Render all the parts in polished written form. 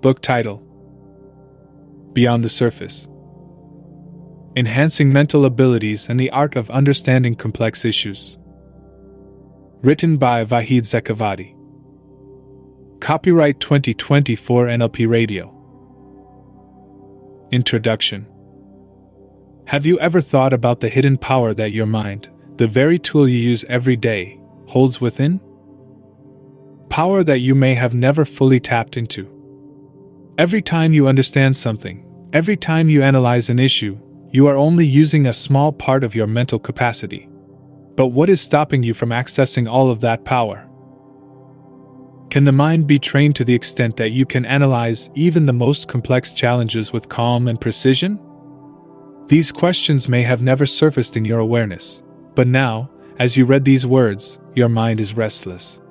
Book title: Beyond the Surface. Enhancing Mental Abilities and the Art of Understanding Complex Issues. Written by Vahid Zekavati. Copyright 2024 NLP Radio. Introduction. Have you ever thought about the hidden power that your mind, the very tool you use every day, holds within? Power that you may have never fully tapped into. Every time you understand something, every time you analyze an issue, you are only using a small part of your mental capacity. But what is stopping you from accessing all of that power? Can the mind be trained to the extent that you can analyze even the most complex challenges with calm and precision? These questions may have never surfaced in your awareness, but now, as you read these words, your mind is restless.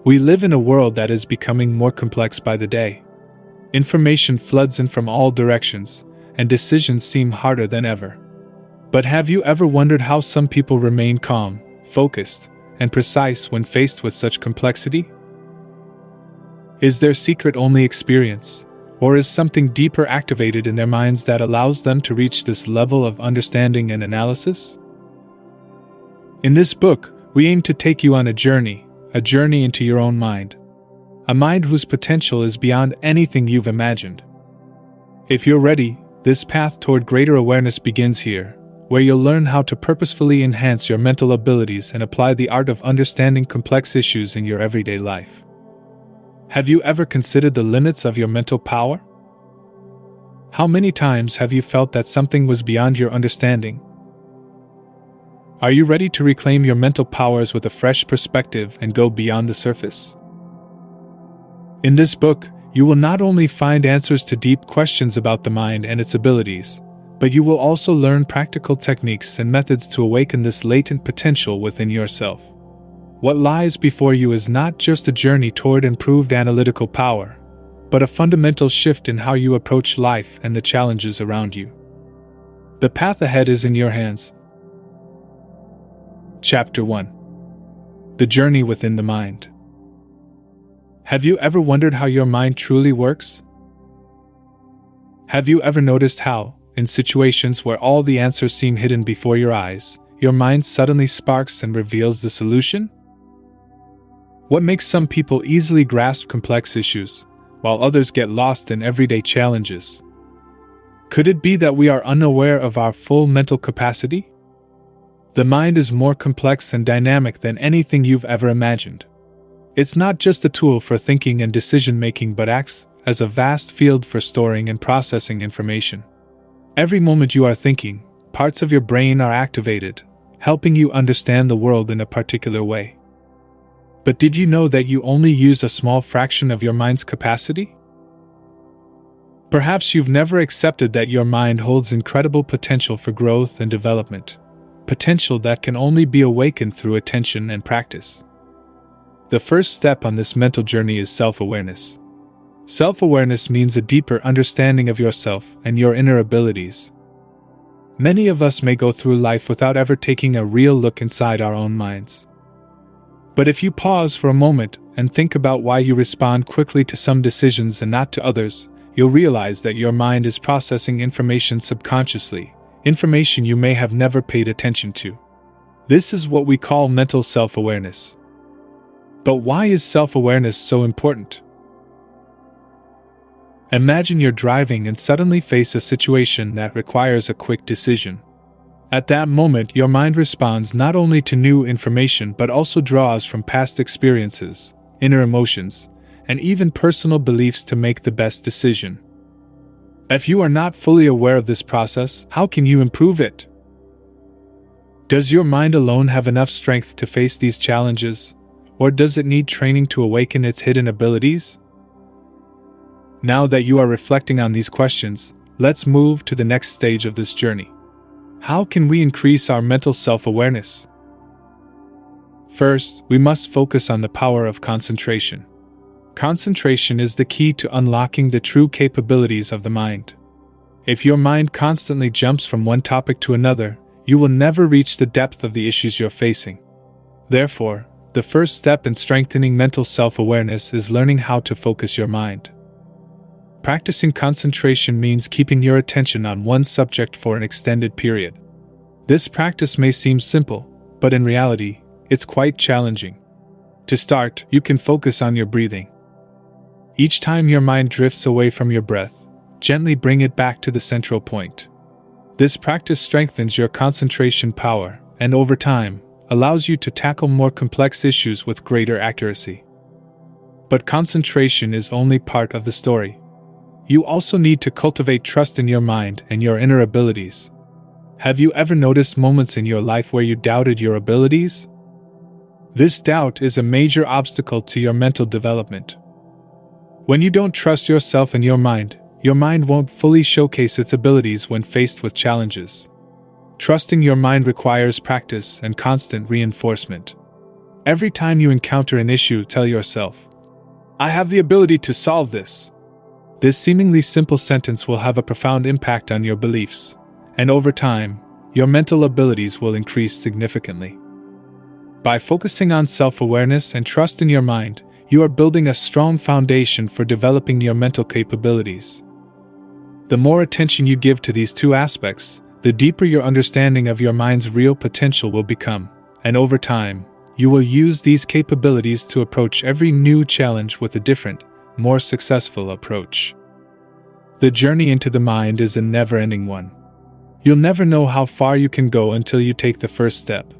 We live in a world that is becoming more complex by the day. Information floods in from all directions, and decisions seem harder than ever. But have you ever wondered how some people remain calm, focused, and precise when faced with such complexity? Is their secret only experience, or is something deeper activated in their minds that allows them to reach this level of understanding and analysis? In this book, we aim to take you on a journey into your own mind. A mind whose potential is beyond anything you've imagined. If you're ready, this path toward greater awareness begins here, where you'll learn how to purposefully enhance your mental abilities and apply the art of understanding complex issues in your everyday life. Have you ever considered the limits of your mental power? How many times have you felt that something was beyond your understanding? Are you ready to reclaim your mental powers with a fresh perspective and go beyond the surface? In this book, you will not only find answers to deep questions about the mind and its abilities, but you will also learn practical techniques and methods to awaken this latent potential within yourself. What lies before you is not just a journey toward improved analytical power, but a fundamental shift in how you approach life and the challenges around you. The path ahead is in your hands. Chapter 1. The Journey Within the Mind. Have you ever wondered how your mind truly works? Have you ever noticed how, in situations where all the answers seem hidden before your eyes, your mind suddenly sparks and reveals the solution? What makes some people easily grasp complex issues, while others get lost in everyday challenges? Could it be that we are unaware of our full mental capacity? The mind is more complex and dynamic than anything you've ever imagined. It's not just a tool for thinking and decision-making but acts as a vast field for storing and processing information. Every moment you are thinking, parts of your brain are activated, helping you understand the world in a particular way. But did you know that you only use a small fraction of your mind's capacity? Perhaps you've never accepted that your mind holds incredible potential for growth and development. Potential that can only be awakened through attention and practice. The first step on this mental journey is self-awareness. Self-awareness means a deeper understanding of yourself and your inner abilities. Many of us may go through life without ever taking a real look inside our own minds. But if you pause for a moment and think about why you respond quickly to some decisions and not to others, you'll realize that your mind is processing information subconsciously. Information you may have never paid attention to. This is what we call mental self-awareness. But why is self-awareness so important? Imagine you're driving and suddenly face a situation that requires a quick decision. At that moment, your mind responds not only to new information but also draws from past experiences, inner emotions, and even personal beliefs to make the best decision. If you are not fully aware of this process, how can you improve it? Does your mind alone have enough strength to face these challenges, or does it need training to awaken its hidden abilities? Now that you are reflecting on these questions, let's move to the next stage of this journey. How can we increase our mental self-awareness? First, we must focus on the power of concentration. Concentration is the key to unlocking the true capabilities of the mind. If your mind constantly jumps from one topic to another, you will never reach the depth of the issues you're facing. Therefore, the first step in strengthening mental self-awareness is learning how to focus your mind. Practicing concentration means keeping your attention on one subject for an extended period. This practice may seem simple, but in reality, it's quite challenging. To start, you can focus on your breathing. Each time your mind drifts away from your breath, gently bring it back to the central point. This practice strengthens your concentration power and, over time, allows you to tackle more complex issues with greater accuracy. But concentration is only part of the story. You also need to cultivate trust in your mind and your inner abilities. Have you ever noticed moments in your life where you doubted your abilities? This doubt is a major obstacle to your mental development. When you don't trust yourself and your mind won't fully showcase its abilities when faced with challenges. Trusting your mind requires practice and constant reinforcement. Every time you encounter an issue, tell yourself, "I have the ability to solve this." This seemingly simple sentence will have a profound impact on your beliefs, and over time, your mental abilities will increase significantly. By focusing on self-awareness and trust in your mind, you are building a strong foundation for developing your mental capabilities. The more attention you give to these two aspects, the deeper your understanding of your mind's real potential will become, and over time, you will use these capabilities to approach every new challenge with a different, more successful approach. The journey into the mind is a never-ending one. You'll never know how far you can go until you take the first step.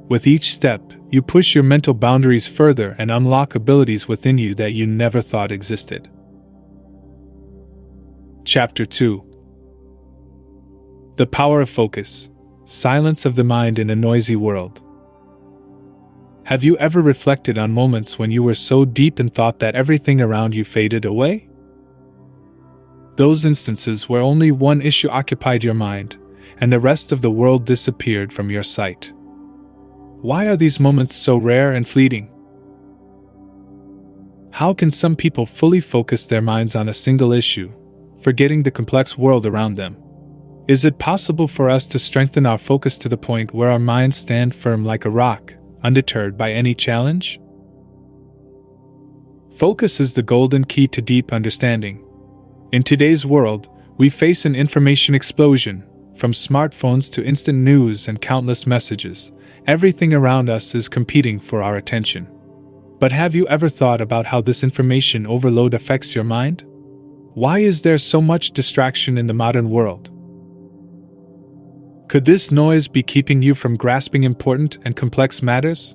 With each step, you push your mental boundaries further and unlock abilities within you that you never thought existed. Chapter 2. The Power of Focus. Silence of the Mind in a Noisy World. Have you ever reflected on moments when you were so deep in thought that everything around you faded away? Those instances where only one issue occupied your mind, and the rest of the world disappeared from your sight. Why are these moments so rare and fleeting? How can some people fully focus their minds on a single issue, forgetting the complex world around them? Is it possible for us to strengthen our focus to the point where our minds stand firm like a rock, undeterred by any challenge? Focus is the golden key to deep understanding. In today's world, we face an information explosion. From smartphones to instant news and countless messages, everything around us is competing for our attention. But have you ever thought about how this information overload affects your mind? Why is there so much distraction in the modern world? Could this noise be keeping you from grasping important and complex matters?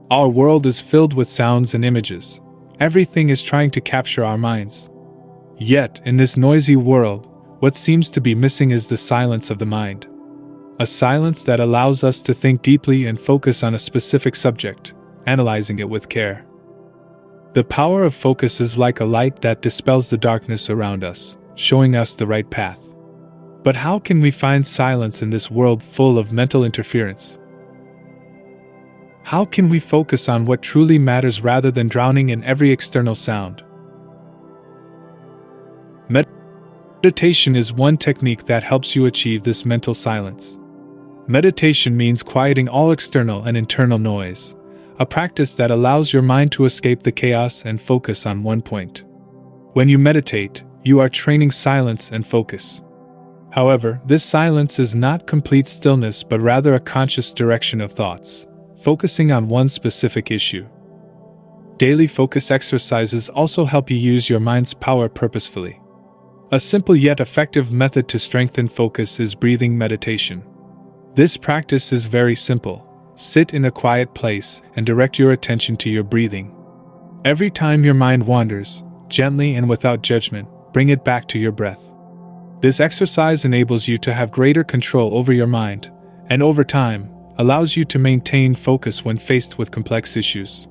Our world is filled with sounds and images. Everything is trying to capture our minds. Yet, in this noisy world, what seems to be missing is the silence of the mind. A silence that allows us to think deeply and focus on a specific subject, analyzing it with care. The power of focus is like a light that dispels the darkness around us, showing us the right path. But how can we find silence in this world full of mental interference? How can we focus on what truly matters rather than drowning in every external sound? Meditation is one technique that helps you achieve this mental silence. Meditation means quieting all external and internal noise, a practice that allows your mind to escape the chaos and focus on one point. When you meditate, you are training silence and focus. However, this silence is not complete stillness but rather a conscious direction of thoughts, focusing on one specific issue. Daily focus exercises also help you use your mind's power purposefully. A simple yet effective method to strengthen focus is breathing meditation. This practice is very simple. Sit in a quiet place and direct your attention to your breathing. Every time your mind wanders, gently and without judgment, bring it back to your breath. This exercise enables you to have greater control over your mind, and over time, allows you to maintain focus when faced with complex issues.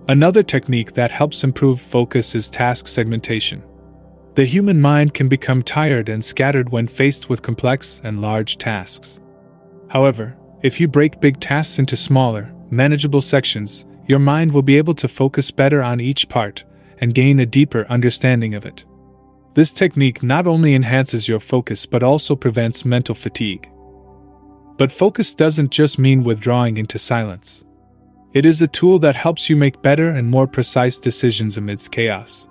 Another technique that helps improve focus is task segmentation. The human mind can become tired and scattered when faced with complex and large tasks. However, if you break big tasks into smaller, manageable sections, your mind will be able to focus better on each part and gain a deeper understanding of it. This technique not only enhances your focus but also prevents mental fatigue. But focus doesn't just mean withdrawing into silence. It is a tool that helps you make better and more precise decisions amidst chaos.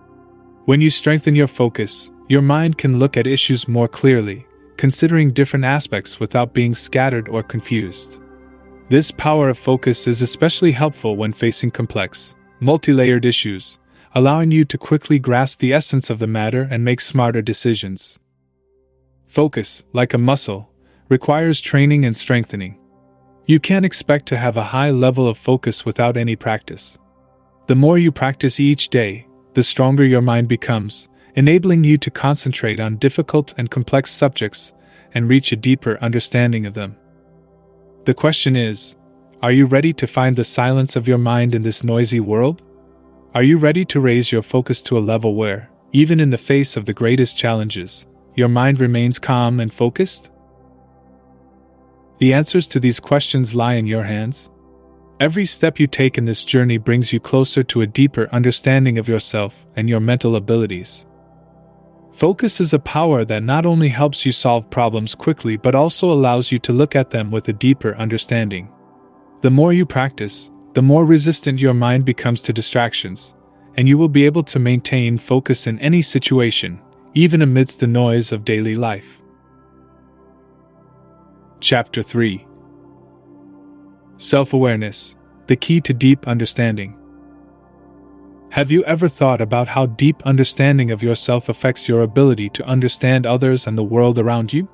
When you strengthen your focus, your mind can look at issues more clearly, considering different aspects without being scattered or confused. This power of focus is especially helpful when facing complex, multi-layered issues, allowing you to quickly grasp the essence of the matter and make smarter decisions. Focus, like a muscle, requires training and strengthening. You can't expect to have a high level of focus without any practice. The more you practice each day, the stronger your mind becomes, enabling you to concentrate on difficult and complex subjects and reach a deeper understanding of them. The question is, are you ready to find the silence of your mind in this noisy world? Are you ready to raise your focus to a level where, even in the face of the greatest challenges, your mind remains calm and focused? The answers to these questions lie in your hands. Every step you take in this journey brings you closer to a deeper understanding of yourself and your mental abilities. Focus is a power that not only helps you solve problems quickly but also allows you to look at them with a deeper understanding. The more you practice, the more resistant your mind becomes to distractions, and you will be able to maintain focus in any situation, even amidst the noise of daily life. Chapter 3. Self-awareness, the key to deep understanding. Have you ever thought about how deep understanding of yourself affects your ability to understand others and the world around you?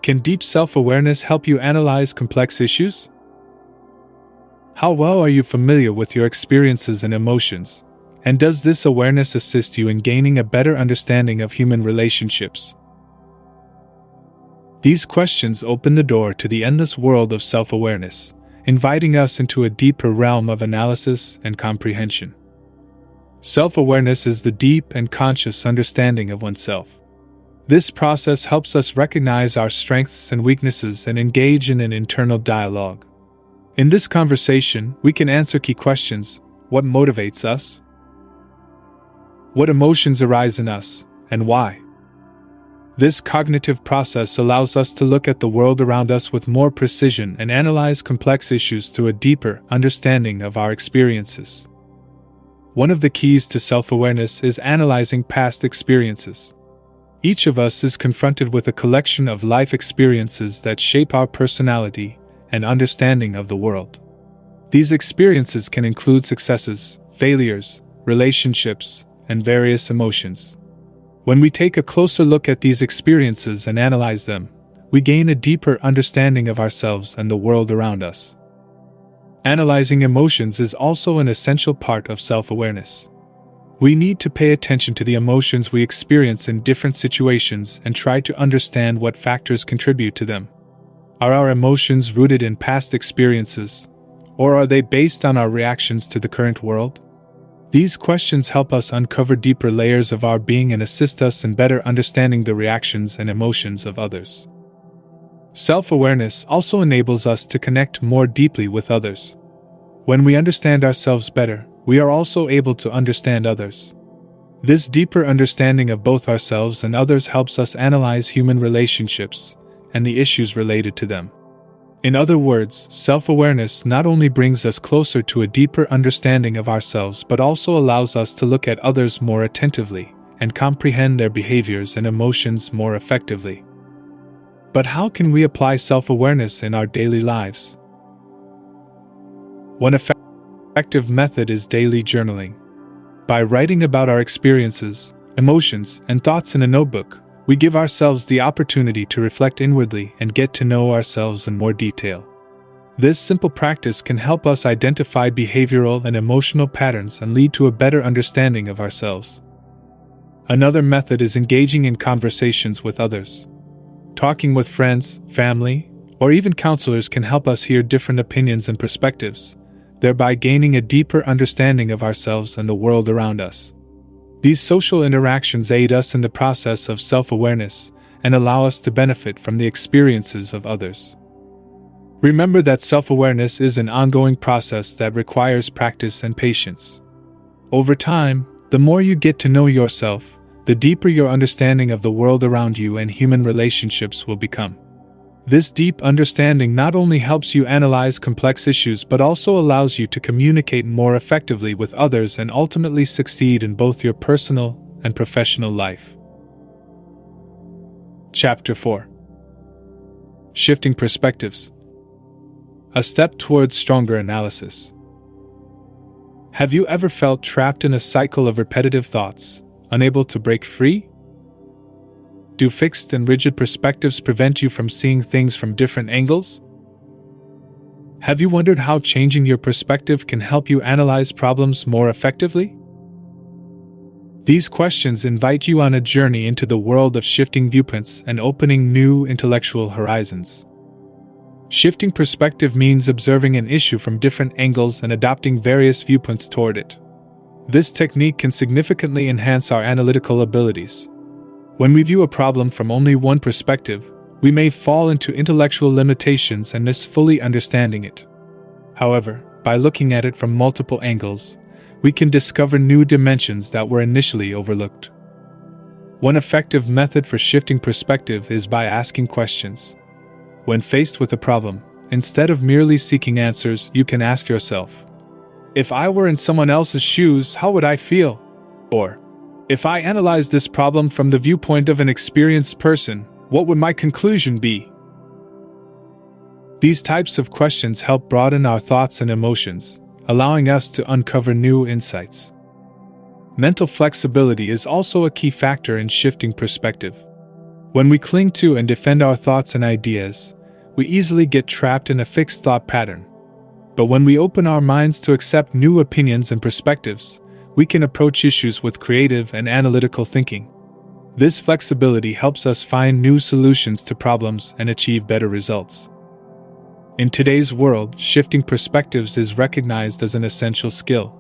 Can deep self-awareness help you analyze complex issues? How well are you familiar with your experiences and emotions, and does this awareness assist you in gaining a better understanding of human relationships? These questions open the door to the endless world of self-awareness, inviting us into a deeper realm of analysis and comprehension. Self-awareness is the deep and conscious understanding of oneself. This process helps us recognize our strengths and weaknesses and engage in an internal dialogue. In this conversation, we can answer key questions: what motivates us? What emotions arise in us, and why? This cognitive process allows us to look at the world around us with more precision and analyze complex issues through a deeper understanding of our experiences. One of the keys to self-awareness is analyzing past experiences. Each of us is confronted with a collection of life experiences that shape our personality and understanding of the world. These experiences can include successes, failures, relationships, and various emotions. When we take a closer look at these experiences and analyze them, we gain a deeper understanding of ourselves and the world around us. Analyzing emotions is also an essential part of self-awareness. We need to pay attention to the emotions we experience in different situations and try to understand what factors contribute to them. Are our emotions rooted in past experiences, or are they based on our reactions to the current world? These questions help us uncover deeper layers of our being and assist us in better understanding the reactions and emotions of others. Self-awareness also enables us to connect more deeply with others. When we understand ourselves better, we are also able to understand others. This deeper understanding of both ourselves and others helps us analyze human relationships and the issues related to them. In other words, self-awareness not only brings us closer to a deeper understanding of ourselves but also allows us to look at others more attentively and comprehend their behaviors and emotions more effectively. But how can we apply self-awareness in our daily lives? One effective method is daily journaling. By writing about our experiences, emotions, and thoughts in a notebook, we give ourselves the opportunity to reflect inwardly and get to know ourselves in more detail. This simple practice can help us identify behavioral and emotional patterns and lead to a better understanding of ourselves. Another method is engaging in conversations with others. Talking with friends, family, or even counselors can help us hear different opinions and perspectives, thereby gaining a deeper understanding of ourselves and the world around us. These social interactions aid us in the process of self-awareness and allow us to benefit from the experiences of others. Remember that self-awareness is an ongoing process that requires practice and patience. Over time, the more you get to know yourself, the deeper your understanding of the world around you and human relationships will become. This deep understanding not only helps you analyze complex issues but also allows you to communicate more effectively with others and ultimately succeed in both your personal and professional life. Chapter 4. Shifting Perspectives. A step towards stronger analysis. Have you ever felt trapped in a cycle of repetitive thoughts, unable to break free? Do fixed and rigid perspectives prevent you from seeing things from different angles? Have you wondered how changing your perspective can help you analyze problems more effectively? These questions invite you on a journey into the world of shifting viewpoints and opening new intellectual horizons. Shifting perspective means observing an issue from different angles and adopting various viewpoints toward it. This technique can significantly enhance our analytical abilities. When we view a problem from only one perspective, we may fall into intellectual limitations and miss fully understanding it. However, by looking at it from multiple angles, we can discover new dimensions that were initially overlooked. One effective method for shifting perspective is by asking questions. When faced with a problem, instead of merely seeking answers, you can ask yourself, "If I were in someone else's shoes, how would I feel?" Or, "If I analyzed this problem from the viewpoint of an experienced person, what would my conclusion be?" These types of questions help broaden our thoughts and emotions, allowing us to uncover new insights. Mental flexibility is also a key factor in shifting perspective. When we cling to and defend our thoughts and ideas, we easily get trapped in a fixed thought pattern. But when we open our minds to accept new opinions and perspectives, we can approach issues with creative and analytical thinking. This flexibility helps us find new solutions to problems and achieve better results. In today's world, shifting perspectives is recognized as an essential skill.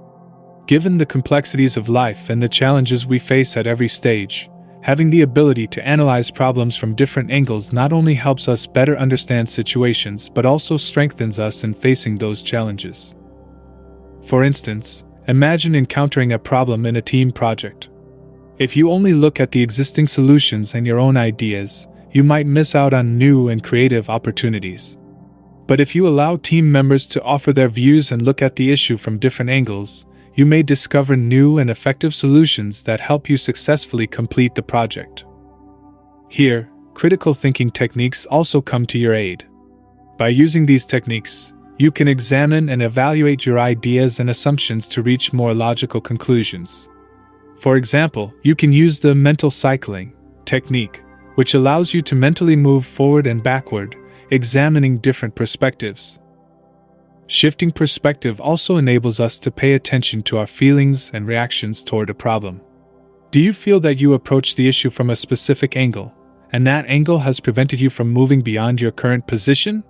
Given the complexities of life and the challenges we face at every stage, having the ability to analyze problems from different angles not only helps us better understand situations but also strengthens us in facing those challenges. For instance, imagine encountering a problem in a team project. If you only look at the existing solutions and your own ideas, you might miss out on new and creative opportunities. But if you allow team members to offer their views and look at the issue from different angles, you may discover new and effective solutions that help you successfully complete the project. Here, critical thinking techniques also come to your aid. By using these techniques, you can examine and evaluate your ideas and assumptions to reach more logical conclusions. For example, you can use the mental cycling technique, which allows you to mentally move forward and backward, examining different perspectives. Shifting perspective also enables us to pay attention to our feelings and reactions toward a problem. Do you feel that you approach the issue from a specific angle, and that angle has prevented you from moving beyond your current position?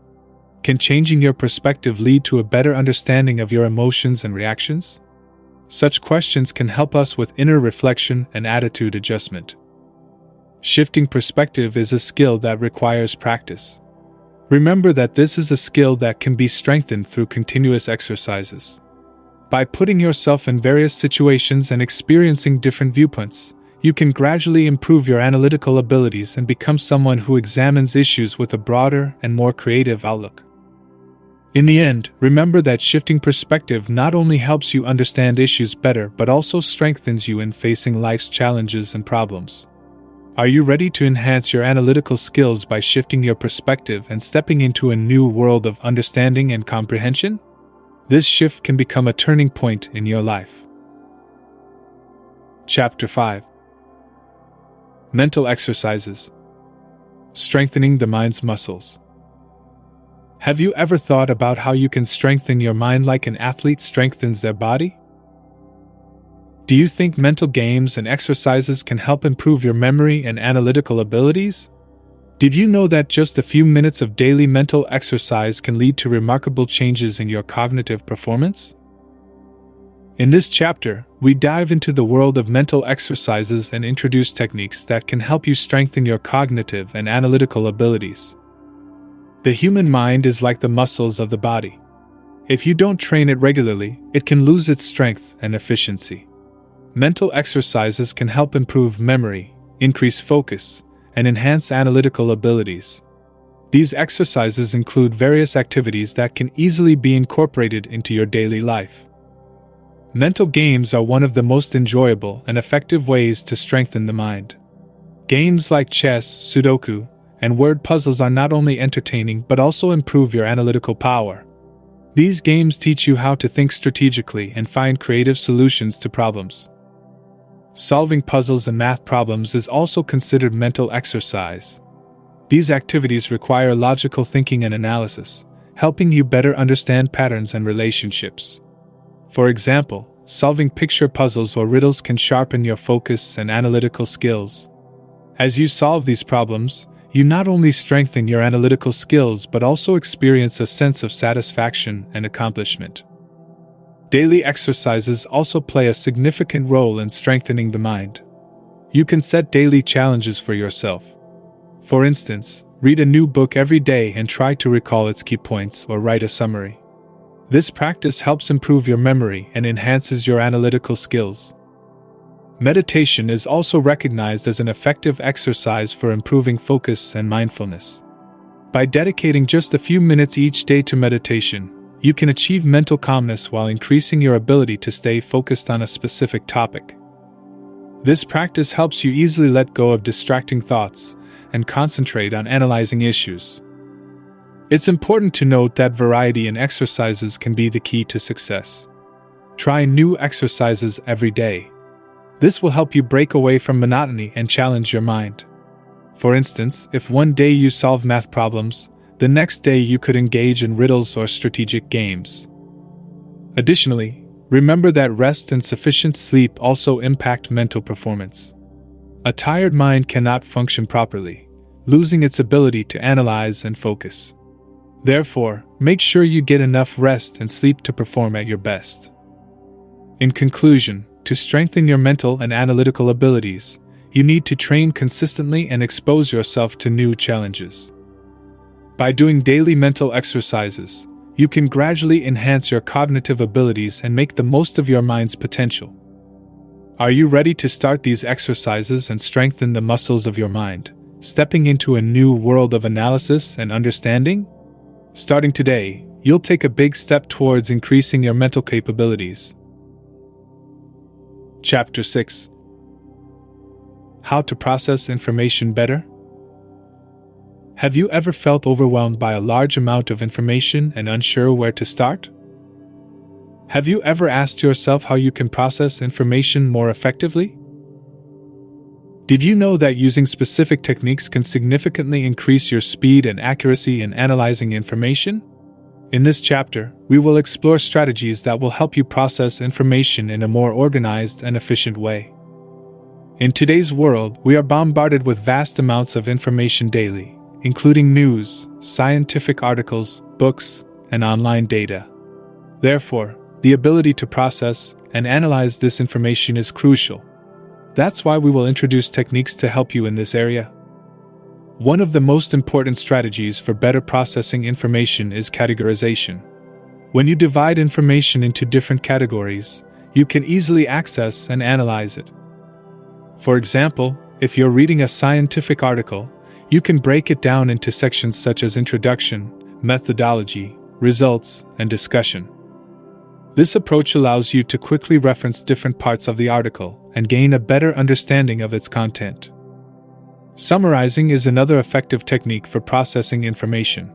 Can changing your perspective lead to a better understanding of your emotions and reactions? Such questions can help us with inner reflection and attitude adjustment. Shifting perspective is a skill that requires practice. Remember that this is a skill that can be strengthened through continuous exercises. By putting yourself in various situations and experiencing different viewpoints, you can gradually improve your analytical abilities and become someone who examines issues with a broader and more creative outlook. In the end, remember that shifting perspective not only helps you understand issues better but also strengthens you in facing life's challenges and problems. Are you ready to enhance your analytical skills by shifting your perspective and stepping into a new world of understanding and comprehension? This shift can become a turning point in your life. Chapter 5. Mental Exercises. Strengthening the mind's muscles. Have you ever thought about how you can strengthen your mind like an athlete strengthens their body? Do you think mental games and exercises can help improve your memory and analytical abilities? Did you know that just a few minutes of daily mental exercise can lead to remarkable changes in your cognitive performance? In this chapter, we dive into the world of mental exercises and introduce techniques that can help you strengthen your cognitive and analytical abilities. The human mind is like the muscles of the body. If you don't train it regularly, it can lose its strength and efficiency. Mental exercises can help improve memory, increase focus, and enhance analytical abilities. These exercises include various activities that can easily be incorporated into your daily life. Mental games are one of the most enjoyable and effective ways to strengthen the mind. Games like chess, Sudoku, and word puzzles are not only entertaining but also improve your analytical power. These games teach you how to think strategically and find creative solutions to problems. Solving puzzles and math problems is also considered mental exercise. These activities require logical thinking and analysis, helping you better understand patterns and relationships. For example, solving picture puzzles or riddles can sharpen your focus and analytical skills. As you solve these problems, you not only strengthen your analytical skills but also experience a sense of satisfaction and accomplishment. Daily exercises also play a significant role in strengthening the mind. You can set daily challenges for yourself. For instance, read a new book every day and try to recall its key points or write a summary. This practice helps improve your memory and enhances your analytical skills. Meditation is also recognized as an effective exercise for improving focus and mindfulness. By dedicating just a few minutes each day to meditation, you can achieve mental calmness while increasing your ability to stay focused on a specific topic. This practice helps you easily let go of distracting thoughts and concentrate on analyzing issues. It's important to note that variety in exercises can be the key to success. Try new exercises every day. This will help you break away from monotony and challenge your mind. For instance, if one day you solve math problems, the next day you could engage in riddles or strategic games. Additionally, remember that rest and sufficient sleep also impact mental performance. A tired mind cannot function properly, losing its ability to analyze and focus. Therefore, make sure you get enough rest and sleep to perform at your best. In conclusion, to strengthen your mental and analytical abilities, you need to train consistently and expose yourself to new challenges. By doing daily mental exercises, you can gradually enhance your cognitive abilities and make the most of your mind's potential. Are you ready to start these exercises and strengthen the muscles of your mind, stepping into a new world of analysis and understanding? Starting today, you'll take a big step towards increasing your mental capabilities. Chapter 6: How to process information better? Have you ever felt overwhelmed by a large amount of information and unsure where to start? Have you ever asked yourself how you can process information more effectively? Did you know that using specific techniques can significantly increase your speed and accuracy in analyzing information? In this chapter, we will explore strategies that will help you process information in a more organized and efficient way. In today's world, we are bombarded with vast amounts of information daily, including news, scientific articles, books, and online data. Therefore, the ability to process and analyze this information is crucial. That's why we will introduce techniques to help you in this area. One of the most important strategies for better processing information is categorization. When you divide information into different categories, you can easily access and analyze it. For example, if you're reading a scientific article, you can break it down into sections such as introduction, methodology, results, and discussion. This approach allows you to quickly reference different parts of the article and gain a better understanding of its content. Summarizing is another effective technique for processing information.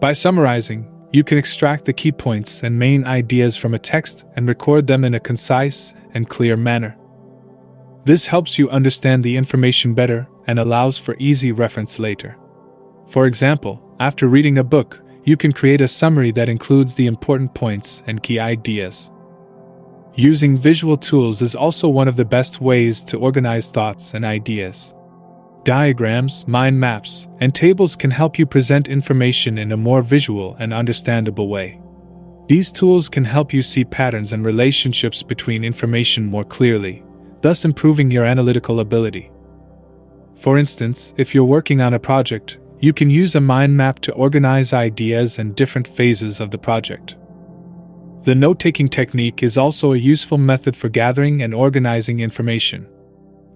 By summarizing, you can extract the key points and main ideas from a text and record them in a concise and clear manner. This helps you understand the information better and allows for easy reference later. For example, after reading a book, you can create a summary that includes the important points and key ideas. Using visual tools is also one of the best ways to organize thoughts and ideas. Diagrams, mind maps, and tables can help you present information in a more visual and understandable way. These tools can help you see patterns and relationships between information more clearly, thus improving your analytical ability. For instance, if you're working on a project, you can use a mind map to organize ideas and different phases of the project. The note-taking technique is also a useful method for gathering and organizing information.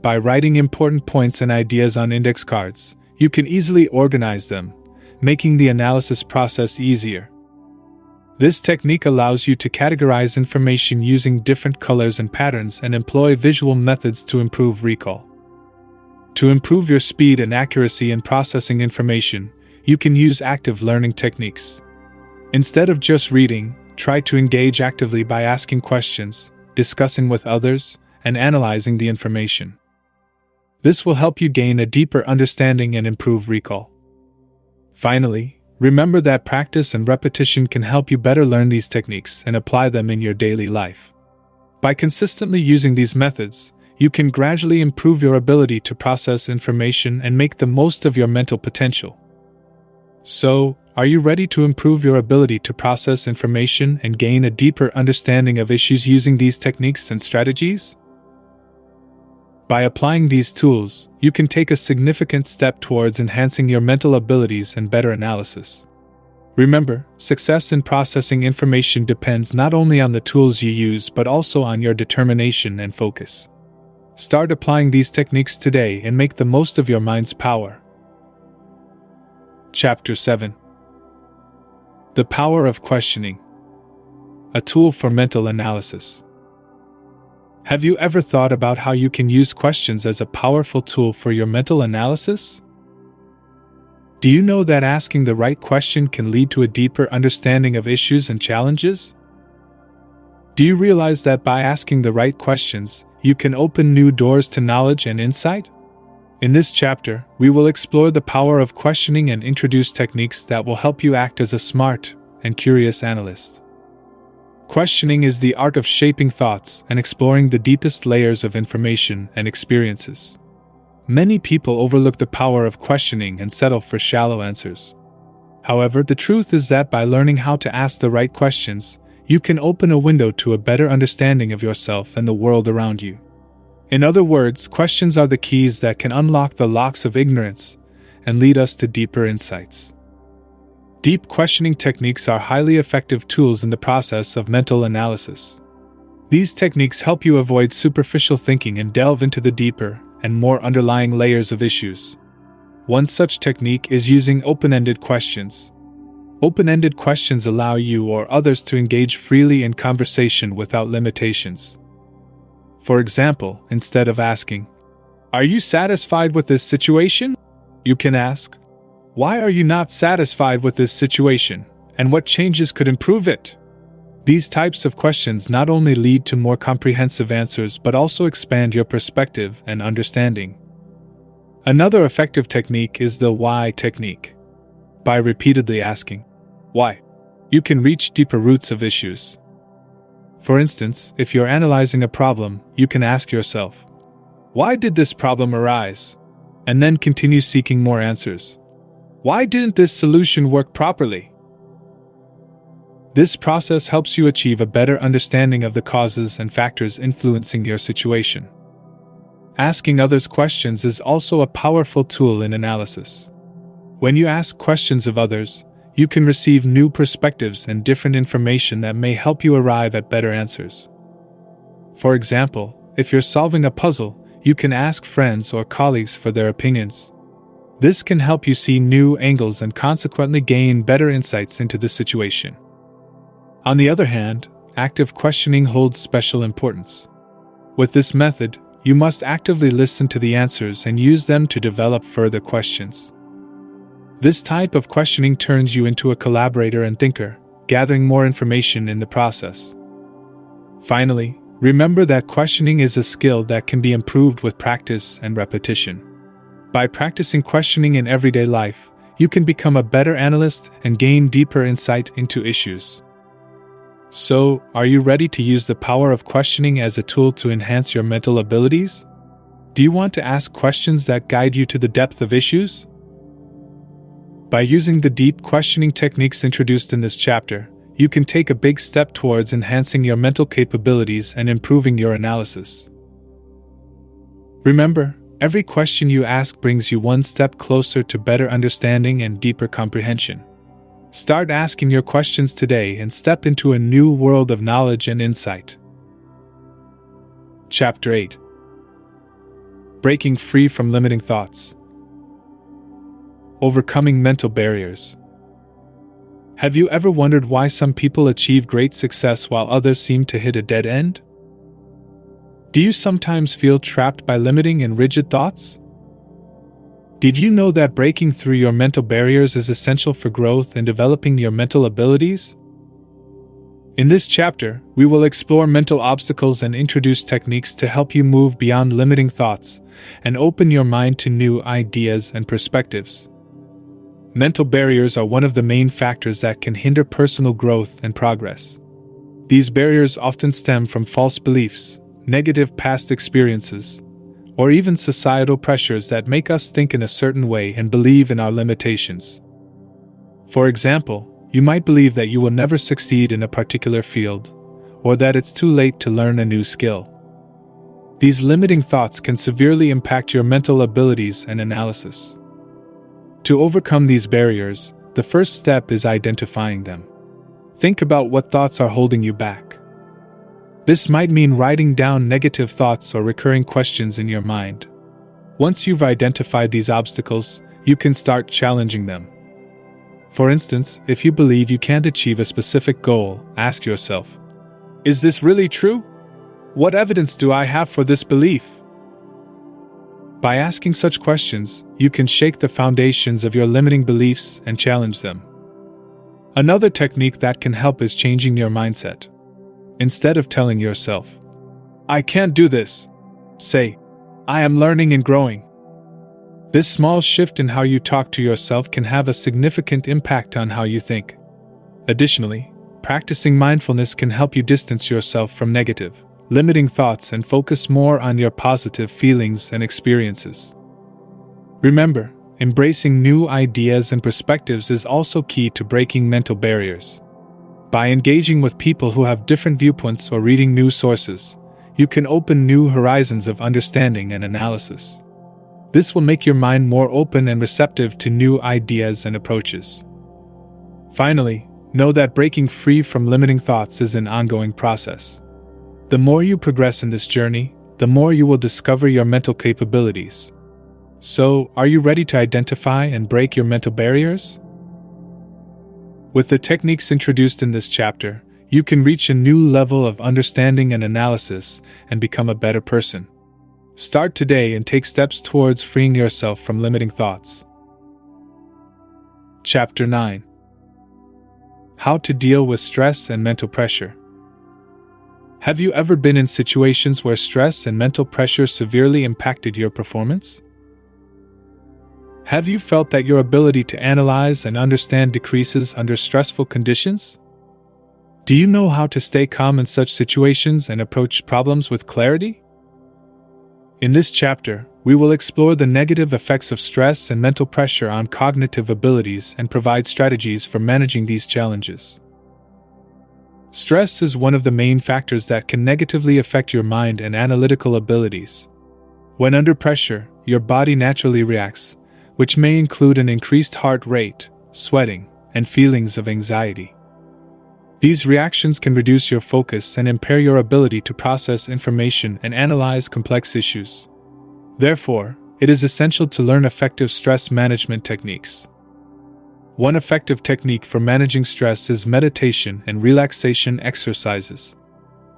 By writing important points and ideas on index cards, you can easily organize them, making the analysis process easier. This technique allows you to categorize information using different colors and patterns and employ visual methods to improve recall. To improve your speed and accuracy in processing information, you can use active learning techniques. Instead of just reading, try to engage actively by asking questions, discussing with others, and analyzing the information. This will help you gain a deeper understanding and improve recall. Finally, remember that practice and repetition can help you better learn these techniques and apply them in your daily life. By consistently using these methods, you can gradually improve your ability to process information and make the most of your mental potential. So, are you ready to improve your ability to process information and gain a deeper understanding of issues using these techniques and strategies? By applying these tools, you can take a significant step towards enhancing your mental abilities and better analysis. Remember, success in processing information depends not only on the tools you use but also on your determination and focus. Start applying these techniques today and make the most of your mind's power. Chapter 7. The Power of Questioning. A Tool for Mental Analysis. Have you ever thought about how you can use questions as a powerful tool for your mental analysis? Do you know that asking the right question can lead to a deeper understanding of issues and challenges? Do you realize that by asking the right questions, you can open new doors to knowledge and insight? In this chapter, we will explore the power of questioning and introduce techniques that will help you act as a smart and curious analyst. Questioning is the art of shaping thoughts and exploring the deepest layers of information and experiences. Many people overlook the power of questioning and settle for shallow answers. However, the truth is that by learning how to ask the right questions, you can open a window to a better understanding of yourself and the world around you. In other words, questions are the keys that can unlock the locks of ignorance and lead us to deeper insights. Deep questioning techniques are highly effective tools in the process of mental analysis. These techniques help you avoid superficial thinking and delve into the deeper and more underlying layers of issues. One such technique is using open-ended questions. Open-ended questions allow you or others to engage freely in conversation without limitations. For example, instead of asking, "Are you satisfied with this situation?" you can ask, "Why are you not satisfied with this situation, and what changes could improve it?" These types of questions not only lead to more comprehensive answers but also expand your perspective and understanding. Another effective technique is the why technique. By repeatedly asking, "Why?" you can reach deeper roots of issues. For instance, if you're analyzing a problem, you can ask yourself, "Why did this problem arise?" and then continue seeking more answers. "Why didn't this solution work properly?" This process helps you achieve a better understanding of the causes and factors influencing your situation. Asking others questions is also a powerful tool in analysis. When you ask questions of others, you can receive new perspectives and different information that may help you arrive at better answers. For example, if you're solving a puzzle, you can ask friends or colleagues for their opinions. This can help you see new angles and consequently gain better insights into the situation. On the other hand, active questioning holds special importance. With this method, you must actively listen to the answers and use them to develop further questions. This type of questioning turns you into a collaborator and thinker, gathering more information in the process. Finally, remember that questioning is a skill that can be improved with practice and repetition. By practicing questioning in everyday life, you can become a better analyst and gain deeper insight into issues. So, are you ready to use the power of questioning as a tool to enhance your mental abilities? Do you want to ask questions that guide you to the depth of issues? By using the deep questioning techniques introduced in this chapter, you can take a big step towards enhancing your mental capabilities and improving your analysis. Remember, every question you ask brings you one step closer to better understanding and deeper comprehension. Start asking your questions today and step into a new world of knowledge and insight. Chapter 8. Breaking Free from Limiting Thoughts. overcoming mental barriers. Have you ever wondered why some people achieve great success while others seem to hit a dead end? Do you sometimes feel trapped by limiting and rigid thoughts? Did you know that breaking through your mental barriers is essential for growth and developing your mental abilities? In this chapter, we will explore mental obstacles and introduce techniques to help you move beyond limiting thoughts and open your mind to new ideas and perspectives. Mental barriers are one of the main factors that can hinder personal growth and progress. These barriers often stem from false beliefs, negative past experiences, or even societal pressures that make us think in a certain way and believe in our limitations. For example, you might believe that you will never succeed in a particular field, or that it's too late to learn a new skill. These limiting thoughts can severely impact your mental abilities and analysis. To overcome these barriers, the first step is identifying them. Think about what thoughts are holding you back. This might mean writing down negative thoughts or recurring questions in your mind. Once you've identified these obstacles, you can start challenging them. For instance, if you believe you can't achieve a specific goal, ask yourself, "Is this really true? What evidence do I have for this belief?" By asking such questions, you can shake the foundations of your limiting beliefs and challenge them. Another technique that can help is changing your mindset. Instead of telling yourself, "I can't do this," say, "I am learning and growing." This small shift in how you talk to yourself can have a significant impact on how you think. Additionally, practicing mindfulness can help you distance yourself from negative, limiting thoughts and focus more on your positive feelings and experiences. Remember, embracing new ideas and perspectives is also key to breaking mental barriers. By engaging with people who have different viewpoints or reading new sources, you can open new horizons of understanding and analysis. This will make your mind more open and receptive to new ideas and approaches. Finally, know that breaking free from limiting thoughts is an ongoing process. The more you progress in this journey, the more you will discover your mental capabilities. So, are you ready to identify and break your mental barriers? With the techniques introduced in this chapter, you can reach a new level of understanding and analysis and become a better person. Start today and take steps towards freeing yourself from limiting thoughts. Chapter 9. How to deal with stress and mental pressure. Have you ever been in situations where stress and mental pressure severely impacted your performance? Have you felt that your ability to analyze and understand decreases under stressful conditions? Do you know how to stay calm in such situations and approach problems with clarity? In this chapter, we will explore the negative effects of stress and mental pressure on cognitive abilities and provide strategies for managing these challenges. Stress is one of the main factors that can negatively affect your mind and analytical abilities. When under pressure, your body naturally reacts, which may include an increased heart rate, sweating, and feelings of anxiety. These reactions can reduce your focus and impair your ability to process information and analyze complex issues. Therefore, it is essential to learn effective stress management techniques. One effective technique for managing stress is meditation and relaxation exercises.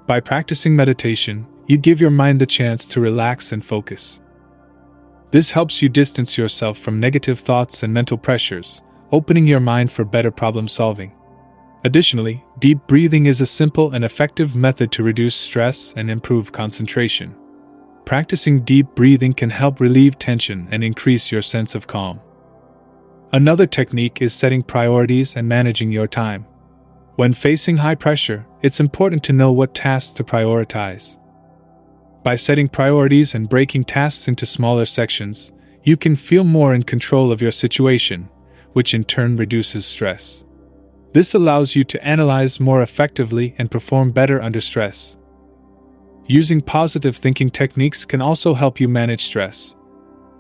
By practicing meditation, you give your mind the chance to relax and focus. This helps you distance yourself from negative thoughts and mental pressures, opening your mind for better problem solving. Additionally, deep breathing is a simple and effective method to reduce stress and improve concentration. Practicing deep breathing can help relieve tension and increase your sense of calm. Another technique is setting priorities and managing your time. When facing high pressure, it's important to know what tasks to prioritize. By setting priorities and breaking tasks into smaller sections, you can feel more in control of your situation, which in turn reduces stress. This allows you to analyze more effectively and perform better under stress. Using positive thinking techniques can also help you manage stress.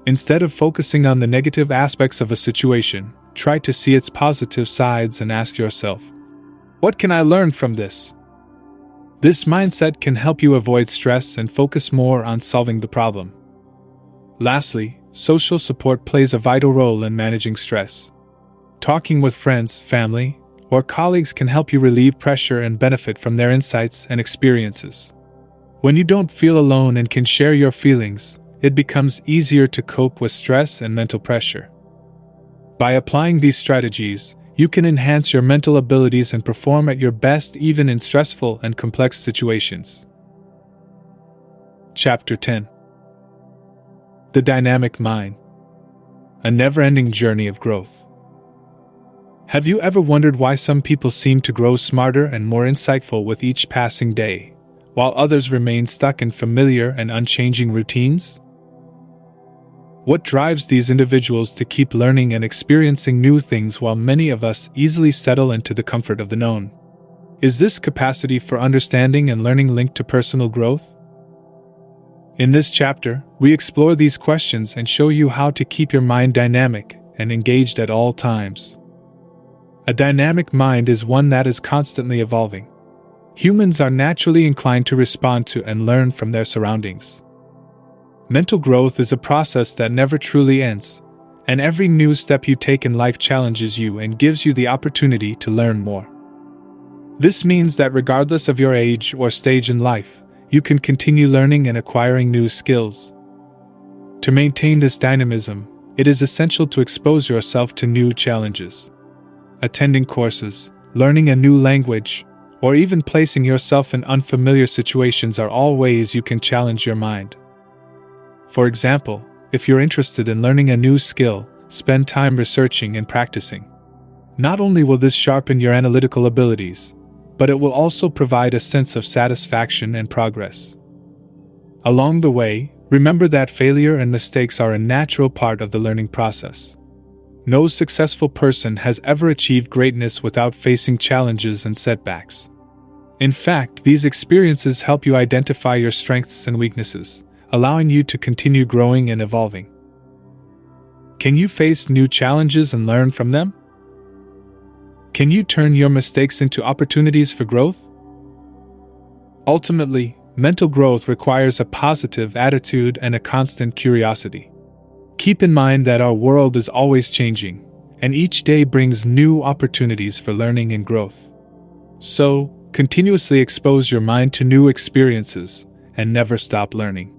Instead of focusing on the negative aspects of a situation, try to see its positive sides and ask yourself, "What can I learn from this?" This mindset can help you avoid stress and focus more on solving the problem. Lastly, Social support plays a vital role in managing stress. Talking with friends, family, or colleagues can help you relieve pressure and benefit from their insights and experiences. When you don't feel alone and can share your feelings, it becomes easier to cope with stress and mental pressure. By applying these strategies, you can enhance your mental abilities and perform at your best even in stressful and complex situations. Chapter 10. The Dynamic Mind. A never-ending journey of growth. Have you ever wondered why some people seem to grow smarter and more insightful with each passing day, while others remain stuck in familiar and unchanging routines? What drives these individuals to keep learning and experiencing new things while many of us easily settle into the comfort of the known? Is this capacity for understanding and learning linked to personal growth? In this chapter, we explore these questions and show you how to keep your mind dynamic and engaged at all times. A dynamic mind is one that is constantly evolving. Humans are naturally inclined to respond to and learn from their surroundings. Mental growth is a process that never truly ends, and every new step you take in life challenges you and gives you the opportunity to learn more. This means that regardless of your age or stage in life, you can continue learning and acquiring new skills. To maintain this dynamism, it is essential to expose yourself to new challenges. Attending courses, learning a new language, or even placing yourself in unfamiliar situations are all ways you can challenge your mind. For example, if you're interested in learning a new skill, spend time researching and practicing. Not only will this sharpen your analytical abilities, but it will also provide a sense of satisfaction and progress. Along the way, remember that failure and mistakes are a natural part of the learning process. No successful person has ever achieved greatness without facing challenges and setbacks. In fact, these experiences help you identify your strengths and weaknesses, allowing you to continue growing and evolving. Can you face new challenges and learn from them? Can you turn your mistakes into opportunities for growth? Ultimately, mental growth requires a positive attitude and a constant curiosity. Keep in mind that our world is always changing, and each day brings new opportunities for learning and growth. So, continuously expose your mind to new experiences and never stop learning.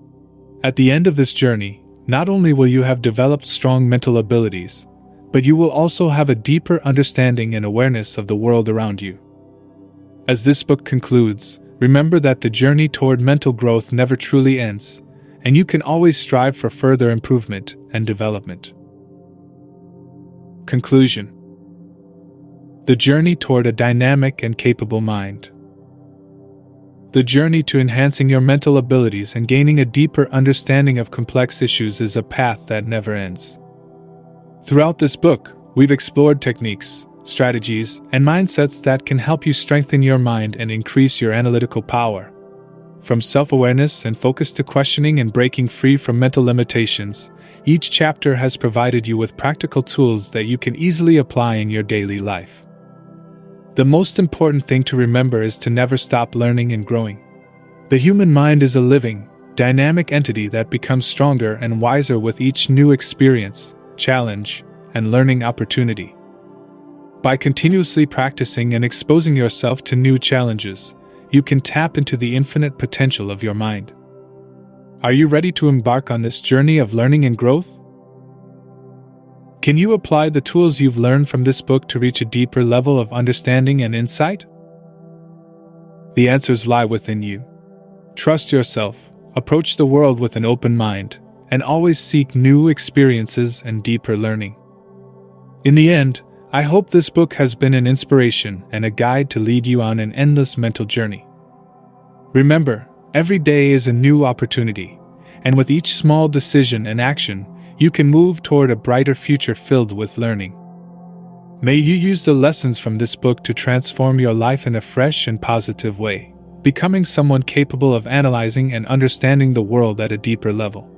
At the end of this journey, not only will you have developed strong mental abilities, but you will also have a deeper understanding and awareness of the world around you. As this book concludes, remember that the journey toward mental growth never truly ends, and you can always strive for further improvement and development. Conclusion. The journey toward a dynamic and capable mind. The journey to enhancing your mental abilities and gaining a deeper understanding of complex issues is a path that never ends. Throughout this book, we've explored techniques, strategies, and mindsets that can help you strengthen your mind and increase your analytical power. From self-awareness and focus to questioning and breaking free from mental limitations, each chapter has provided you with practical tools that you can easily apply in your daily life. The most important thing to remember is to never stop learning and growing. The human mind is a living, dynamic entity that becomes stronger and wiser with each new experience, challenge, and learning opportunity. By continuously practicing and exposing yourself to new challenges, you can tap into the infinite potential of your mind. Are you ready to embark on this journey of learning and growth? Can you apply the tools you've learned from this book to reach a deeper level of understanding and insight? The answers lie within you. Trust yourself, approach the world with an open mind, and always seek new experiences and deeper learning. In the end, I hope this book has been an inspiration and a guide to lead you on an endless mental journey. Remember, every day is a new opportunity, and with each small decision and action, you can move toward a brighter future filled with learning. May you use the lessons from this book to transform your life in a fresh and positive way, becoming someone capable of analyzing and understanding the world at a deeper level.